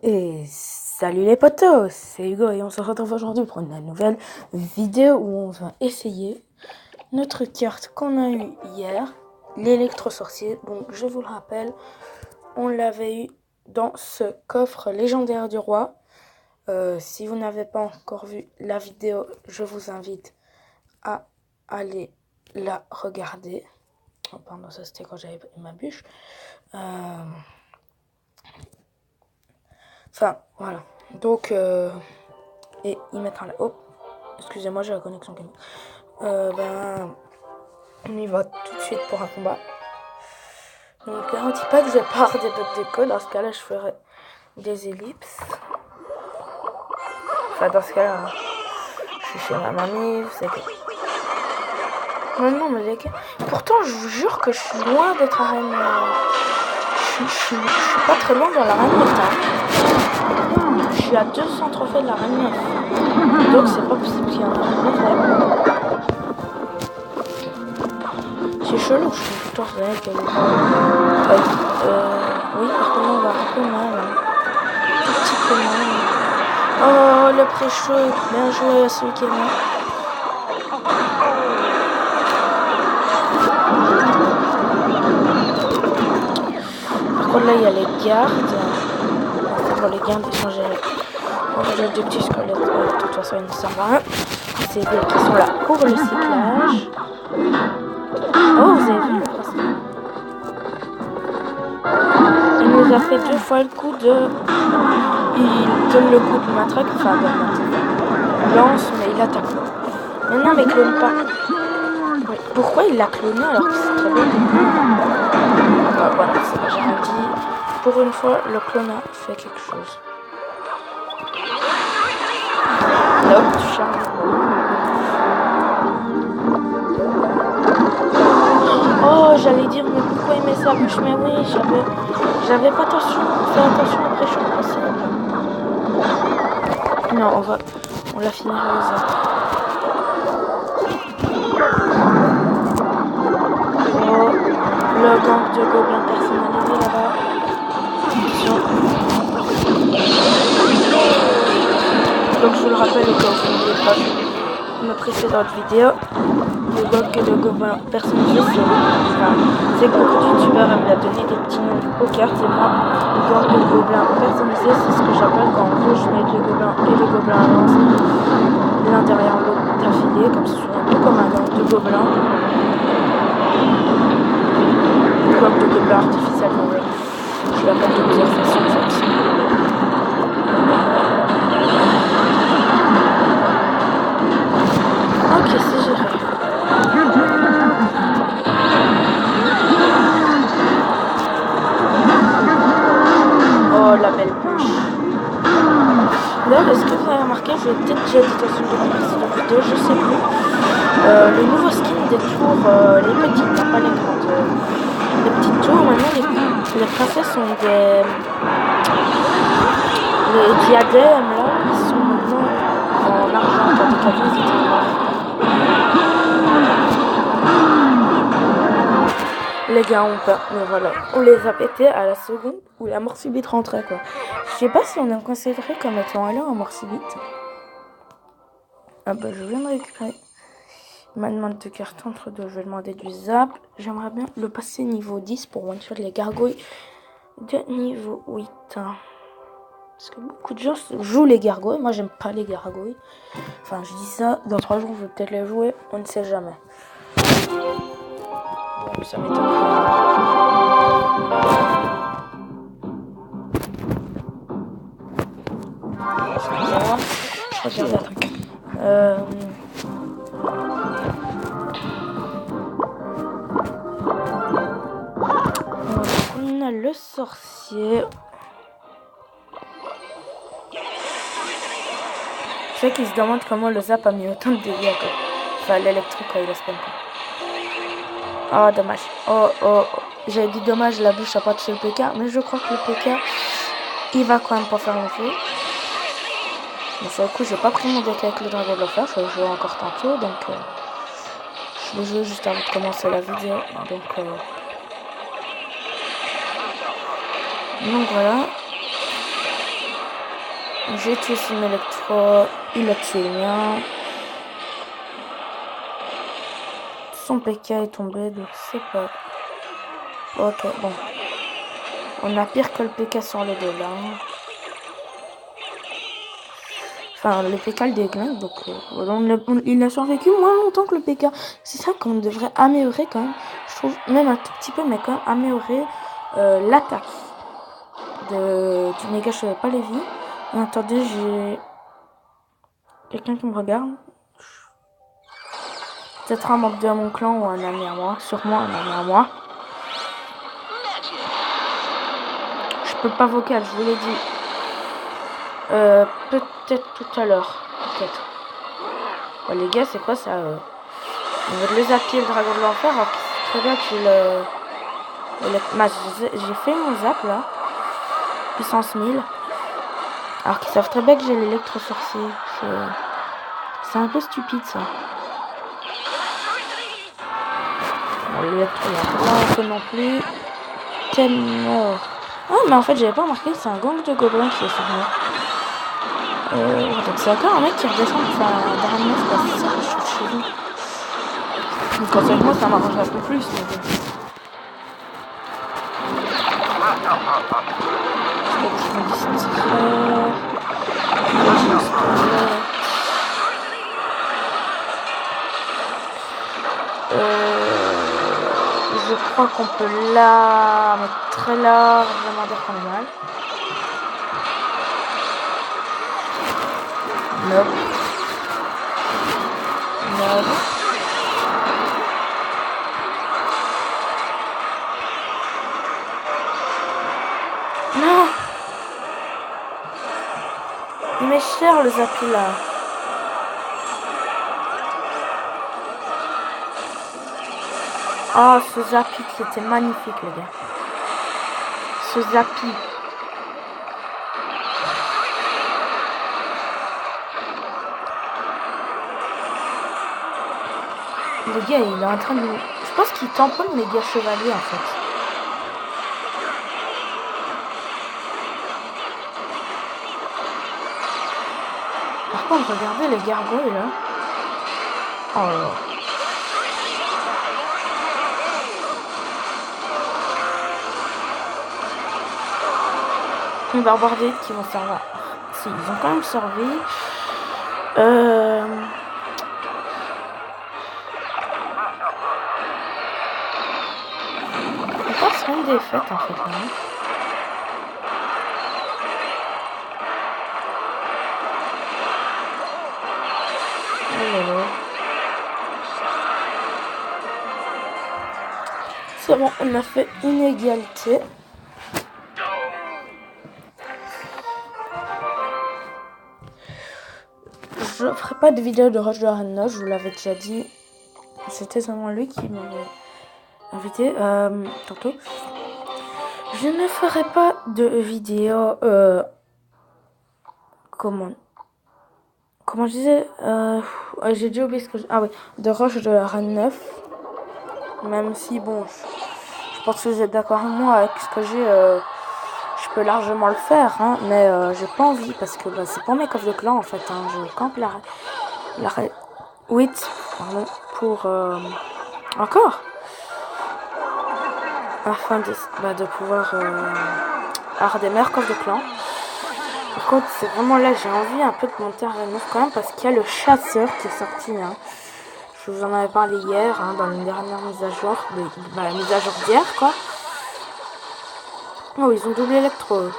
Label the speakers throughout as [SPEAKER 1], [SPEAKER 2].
[SPEAKER 1] Et salut les potos, c'est Hugo et on se retrouve aujourd'hui pour une nouvelle vidéo où on va essayer notre carte qu'on a eue hier, l'électro-sorcier. Donc je vous le rappelle, on l'avait eu dans ce coffre légendaire du roi. Si vous n'avez pas encore vu la vidéo, je vous invite à aller la regarder. Oh, pardon, ça c'était quand j'avais pris ma bûche. Enfin, voilà. Donc, et y mettre en la... Oh, excusez-moi, j'ai la connexion qui on y va tout de suite pour un combat. Donc, garantis pas que je pars des blocs de code. Dans ce cas-là, je ferai des ellipses. Enfin, dans ce cas-là, je suis chez ma mamie, vous savez. Non, mais les gars, pourtant, je vous jure que je suis loin d'être arène. Je suis pas très loin dans l'arène 9. Je suis à 200 trophées de l'arène 9. Donc, c'est pas possible qu'il y ait un arène 9. C'est chelou, je suis tout le temps avec oui, par contre, on va un peu mal. Un petit peu mal. Oh, le pré-show. Bien joué à celui qui est mort. Par contre, là, il y a les gardes. Bon, les gardes, ils sont gérés. Bon, j'ai deux petits squelettes. De toute façon, ils ne servent à rien. C'est des qui sont là pour le cyclage. Oh, vous avez vu le principe? Il nous a fait 2 fois le coup de... Il donne le coup de matraque, enfin de matraque. Il lance, mais il attaque pas. Mais non, mais clone pas. Oui. Pourquoi il l'a cloné alors que c'est très bien? Voilà, c'est j'ai rien dit. Pour une fois, le clone a fait quelque chose. Hop, tu charges. Oh, j'allais dire, mais pourquoi il met sa bouche? Mais oui, j'avais pas attention. Fais attention après, je suis possible. Non, on la finira aux autres. Oh, le gang de gobelins personnalisés là-bas. Attention. Donc, je vous le rappelle au cas où vous n'avez pas vu ma précédente vidéo. Le gang de gobelins personnalisés, c'est que beaucoup de youtubeurs aiment bien donner des petits noms aux cartes. Et moi, le gang de gobelins personnalisés, c'est ce que j'appelle quand en gros je mets les gobelins et les gobelins à l'avance, l'un derrière l'autre d'affilée, comme ça, un peu comme un gang de gobelins. Le gang de gobelins artificiels, je l'appelle de plusieurs façons en fait. Ok, c'est géré. Oh, la belle bûche. D'ailleurs, est-ce que vous avez remarqué, je l'ai peut-être déjà dit dans une de mes précédentes vidéos, je sais plus. Le nouveau skin des tours, les petites, pas les grandes. Les petites tours, maintenant, les princesses ont des... Les diadèmes, là, ils sont maintenant en argent, tandis qu'avant, ils étaient noirs. Les gars ont peur, mais voilà, on les a pétés à la seconde où la mort subite rentrait, quoi. Je sais pas si on est considéré comme étant allé en mort subite. Ah bah je viens de récupérer ma demande de carte entre deux, je vais demander du zap. J'aimerais bien le passer niveau 10 pour one-shot les gargouilles de niveau 8. Parce que beaucoup de gens jouent les gargouilles, moi j'aime pas les gargouilles. Enfin je dis ça, dans 3 jours je vais peut-être les jouer, on ne sait jamais. Bon, ça m'étonne. Excusez-moi, je regarde un truc. On a le sorcier. Je sais qu'ils se demandent comment le zap a mis autant de dégâts. Enfin, l'électro quand il a spawn. Oh, dommage. Oh. J'avais dit dommage, la bûche a pas touché le PK. Mais je crois que le PK, il va quand même pas faire l'effet. Mais sur le coup, j'ai pas pris mon deck avec le dragon de l'enfer. Je vais jouer encore tantôt. Donc, je vais jouer juste avant de commencer la vidéo. Donc voilà. J'ai tué son électro. Il a tué le mien. Son PK est tombé, donc c'est pas... Ok, bon. On a pire que le PK sur les deux là. Enfin, le PK le déglingue, donc il a survécu moins longtemps que le PK. C'est ça qu'on devrait améliorer quand même. Je trouve même un tout petit peu, mais quand même améliorer l'attaque du méga cheval, pas les vies. Attendez, j'ai quelqu'un qui me regarde. Peut-être un membre de mon clan ou un ami à moi. Sûrement un ami à moi. Je peux pas vocal, je vous l'ai dit. Peut-être tout à l'heure. Peut-être. Oh, les gars, c'est quoi ça On veut les appuyer le dragon de l'enfer. Alors très bien qu'il... j'ai fait mon zap là. Puissance 1000. Alors qu'ils savent très bien que j'ai l'électro-sorcier. C'est un peu stupide ça. Bon, l'électro, il y a pas un peu non plus. T'es mort. Ah, mais en fait, j'avais pas remarqué, c'est un gang de gobelins qui est sur moi. Donc c'est encore un mec qui redescend de sa dernière meuf, c'est ça que je trouve chelou. Donc quand c'est avec moi, ça m'arrange un peu plus. Mais bon. Je crois qu'on peut la mettre très largement dire qu'on est mal. Nope. Nope. Non. Il m'est cher le Zapi là. Oh, ce Zapi qui était magnifique les gars. Ce Zapi. Le gars, il est en train de... Je pense qu'il tamponne les gars chevaliers, en fait. Par contre, regardez les gargoyles, là. Oh là là. Les barbardites qui vont servir. Si, ils ont quand même servi. C'est une défaite en fait là. Oh là là. C'est bon, on a fait une égalité. Je ferai pas de vidéo de Rush de Arena, je vous l'avais déjà dit. C'était seulement lui qui m'avait invité tantôt. Je ne ferai pas de vidéo comment je disais j'ai déjà oublié ce que ah oui, de Rush de la Reine 9. Même si bon, je pense que vous êtes d'accord avec moi avec ce que j'ai, je peux largement le faire, hein, mais j'ai pas envie parce que bah, c'est pour mes coffres de clan en fait. Hein, je campe la 8 pardon, pour encore afin de pouvoir avoir des meilleurs coffres de clan. Par contre, c'est vraiment là, j'ai envie un peu de monter à Reine 9 quand même parce qu'il y a le chasseur qui est sorti. Hein. Je vous en avais parlé hier, hein, dans une dernière mise à jour, la mise à jour d'hier, quoi. Oh, ils ont doublé électro.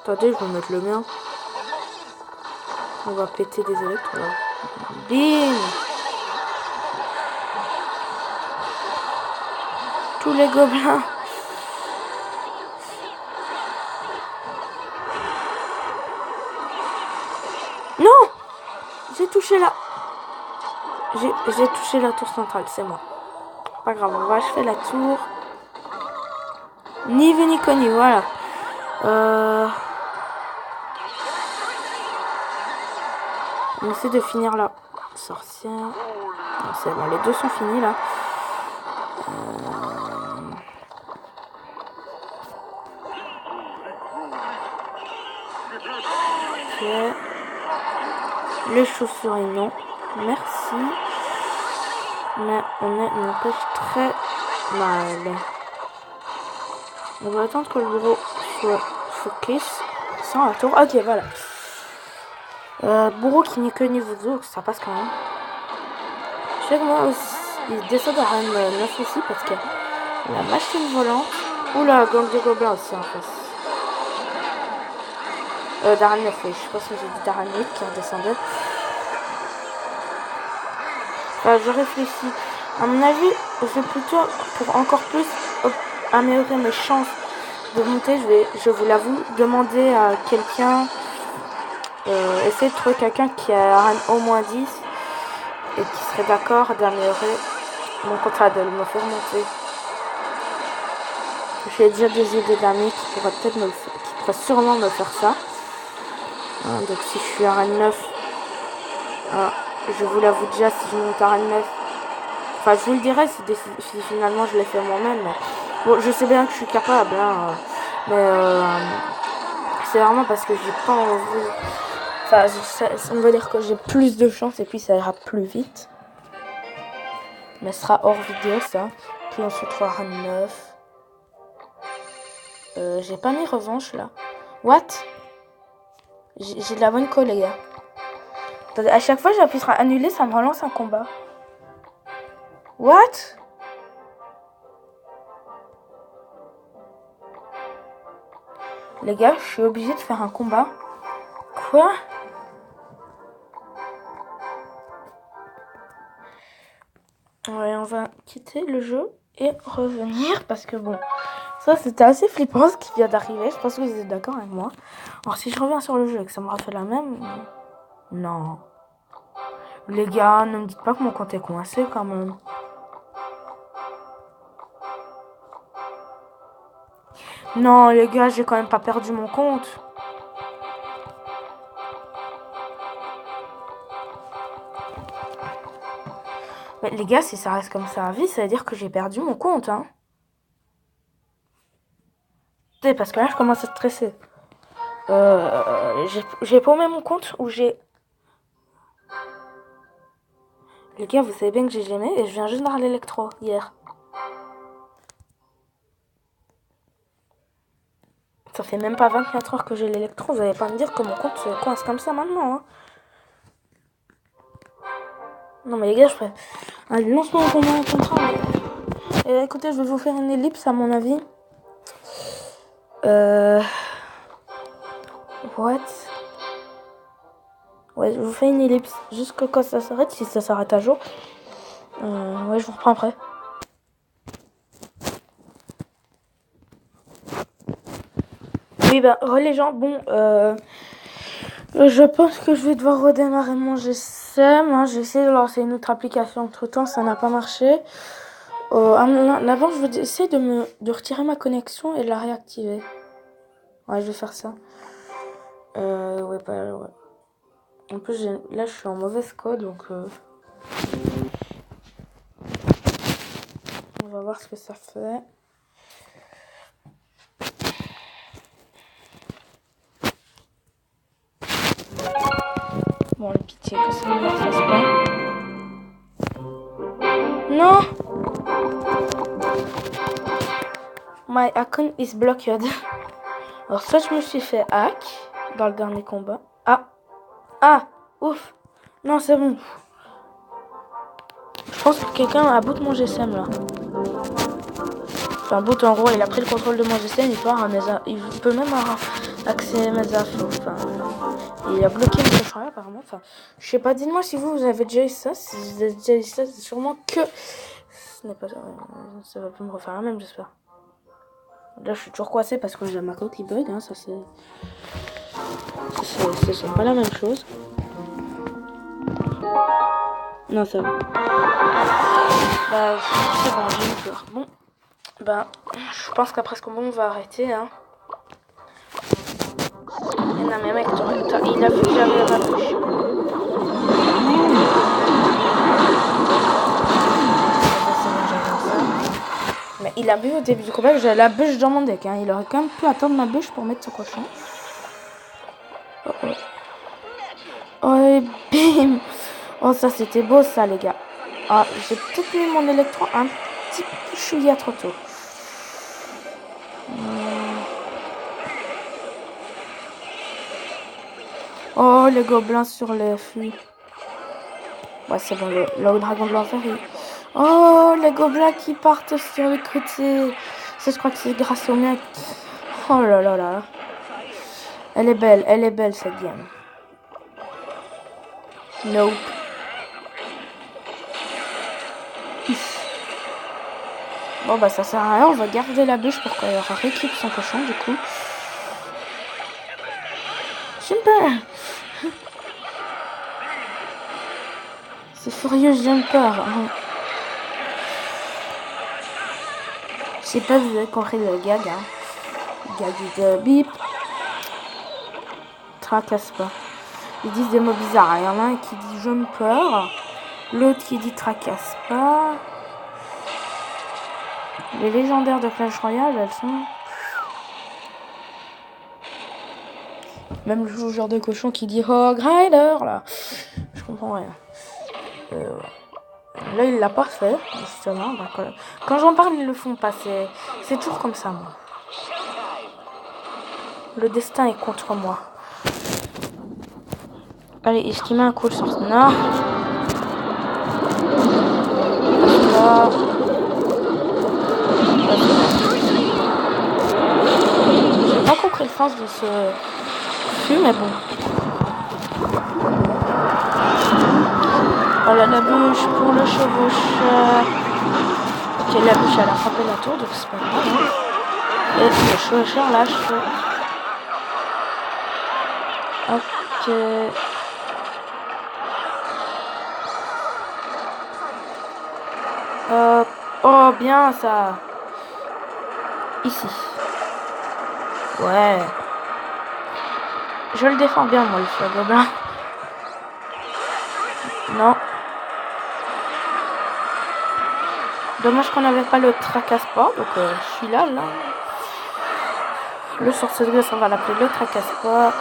[SPEAKER 1] Attendez, je vais mettre le mien. On va péter des électros. Bim! Tous les gobelins. Non! J'ai touché la... J'ai touché la tour centrale, c'est moi. Pas grave, on va achever la tour. Ni vu ni connu, voilà. On essaie de finir la sorcière. C'est bon, les deux sont finis là. Les chauves-souris, non. Merci. Mais on n'empêche très mal. On va attendre que le bureau soit focus. Sans la tour. Ok, voilà. Bourreau qui n'est que niveau 2, ça passe quand même. Je sais que moi aussi, il descend à Rennes 9 aussi parce que la machine volante ou la gang de gobelins aussi en face. D'Aran 9, oui, je sais pas si j'ai dit D'Aran 8 qui redescendait. Je réfléchis. À mon avis, je vais plutôt, pour encore plus améliorer mes chances de monter, je vous l'avoue, demander à quelqu'un, essayer de trouver quelqu'un qui a Aran au moins 10 et qui serait d'accord d'améliorer mon contrat, de me faire monter. J'ai déjà des idées d'amis qui pourraient peut-être me le faire, qui pourraient sûrement me faire ça. Donc si je suis à Aran 9, je vous l'avoue déjà, si je monte à Aran 9, enfin je vous le dirai si finalement je l'ai fait moi-même. Mais bon, je sais bien que je suis capable, hein, mais c'est vraiment parce que j'ai pas envie. Enfin, ça veut dire que j'ai plus de chance et puis ça ira plus vite. Mais ce sera hors vidéo ça. Puis on se retrouvera à 9. J'ai pas mis revanche là. What? J'ai de la bonne colle les gars. Attendez, à chaque fois j'appuie sur annuler, ça me relance un combat. What? Les gars, je suis obligée de faire un combat. Quoi? Ouais, on va quitter le jeu et revenir parce que bon, ça c'était assez flippant ce qui vient d'arriver. Je pense que vous êtes d'accord avec moi. Alors si je reviens sur le jeu et que ça me refait la même... Non. Les gars, ne me dites pas que mon compte est coincé quand même. Non, les gars, j'ai quand même pas perdu mon compte. Mais les gars, si ça reste comme ça à vie, ça veut dire que j'ai perdu mon compte, hein. Parce que là, je commence à stresser. J'ai paumé mon compte ou j'ai... Les gars, vous savez bien que j'ai jamais et je viens juste d'avoir l'électro hier. Ça fait même pas 24 heures que j'ai l'électro. Vous allez pas me dire que mon compte se coince comme ça maintenant, hein. Non mais les gars, je ferais un lancement pour mon contrat. Écoutez, je vais vous faire une ellipse à mon avis. What? Ouais, je vous fais une ellipse jusqu'à quand ça s'arrête. Si ça s'arrête à jour, ouais, je vous reprends après. Oui, bah, les gens, bon, je pense que je vais devoir redémarrer mon GSM. Hein. J'ai essayé de lancer une autre application entre temps, ça n'a pas marché. D'abord, je vais essayer de retirer ma connexion et de la réactiver. Ouais, je vais faire ça. Ouais, pas, ouais. En plus, là, je suis en mauvaise code, donc... On va voir ce que ça fait. Bon, le pitié que ça ne me fasse pas. Non! My account is blocked. Alors, soit je me suis fait hack dans le dernier combat. Ah! Ouf! Non, c'est bon. Je pense que quelqu'un a boot mon GSM là. Enfin, boot en gros, il a pris le contrôle de mon GSM, il peut même avoir accès à mes infos. Enfin, il a bloqué mon contrat apparemment. Enfin, je sais pas, dites-moi si vous avez déjà eu ça. Si vous avez déjà eu ça, c'est sûrement que... Ce n'est pas ça. Ça va pas me refaire la même, j'espère. Là, je suis toujours coincé parce que j'ai ma code qui bug. Hein, ça, c'est pas la même chose. Non, ça va. Bah, c'est bon, j'ai eu peur. Bon, bah, je pense qu'après ce combat, on va arrêter. Hein. Non, mais mec, il a vu que j'avais ma bouche. Mais il a vu au début du combat que j'avais la bûche dans mon deck. Hein. Il aurait quand même pu attendre ma bûche pour mettre son cochon. Oh. Oh, et bim. Oh, ça, c'était beau, ça, les gars. Ah, j'ai peut-être mis mon électron un petit peu chouïa trop tôt. Oh, les gobelins sur les fûts. Ouais, c'est bon, le dragon de l'enfer. Oh, les gobelins qui partent sur le côté. Ça, je crois que c'est grâce au mien. Oh là là là. Elle est belle cette game. Nope. Bon, bah, ça sert à rien. On va garder la bûche pour qu'elle rééquipe son cochon, du coup. Jumper! C'est Furious Jumper. Je sais pas si vous avez compris le gag. Gag de bip. Tracasse pas. Ils disent des mots bizarres. Il y en a un qui dit Jumper. L'autre qui dit tracasse pas. Les légendaires de Clash Royale, elles sont... Même le genre de cochon qui dit Hog Rider, là. Je comprends rien. Là, il l'a pas fait, justement. Quand j'en parle, ils le font pas. C'est toujours comme ça, moi. Le destin est contre moi. Allez, est-ce qu'il met un coup sur... Non. Là. J'ai pas compris le sens de ce film, mais bon. Voilà la bûche pour le chevaucheur. Ok, la bûche elle a frappé la tour, donc c'est pas grave. Et le chevaucheur lâche. Ok. Oh, bien ça. Ici. Ouais. Je le défends bien, moi, le feu gobelin. Non. Dommage qu'on n'avait pas le tracasse-pas, donc je suis là. Le sorcier de glace, on va l'appeler le tracasse-pas.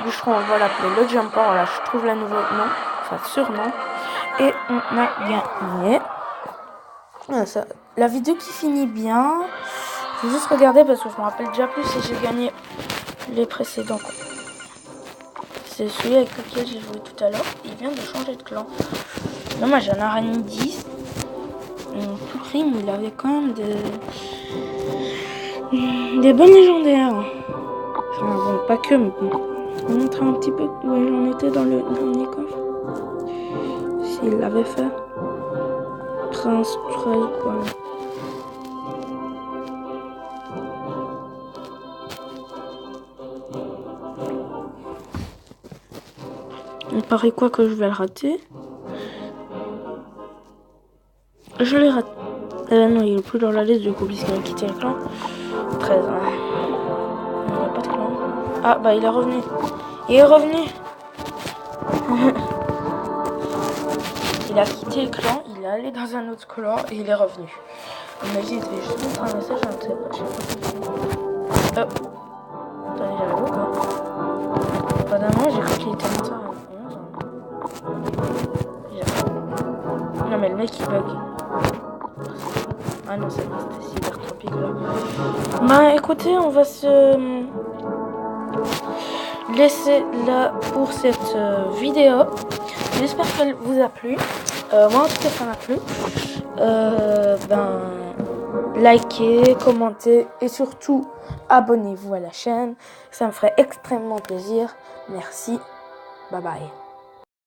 [SPEAKER 1] Bûcheron, on va l'appeler le jumper. Voilà, je trouve la nouveau nom, enfin surnom. Et on a gagné. Voilà, ça, la vidéo qui finit bien. Je vais juste regarder parce que je me rappelle déjà plus si j'ai gagné les précédents. C'est celui avec lequel j'ai joué tout à l'heure. Il vient de changer de clan. Dommage, j'ai un araignée 10. Tout crime, il avait quand même des bonnes légendaires. Enfin bon, pas que, mais bon. Je vais montrer un petit peu où j'en étais dans le dernier coffre. S'il l'avait fait. Prince 13, quoi. Il paraît quoi que je vais le rater. Je l'ai raté. Non, il est plus dans la liste du coup, puisqu'il a quitté le clan. 13. Il n'y a pas de clan. Ah, bah il est revenu. Il est revenu. Il a quitté le clan, il est allé dans un autre clan et il est revenu. Imagine, il devait juste mettre un message, je ne sais pas. Attendez, j'avais où quoi? Pas d'un moment, j'ai cru qu'il était monté à 11. Non, mais le mec il bug. Ah non, c'était cybertropique là. Bah écoutez, on va se laisser là pour cette vidéo. J'espère qu'elle vous a plu. Moi en tout cas ça m'a plu. Likez, commentez et surtout abonnez-vous à la chaîne. Ça me ferait extrêmement plaisir. Merci. Bye bye.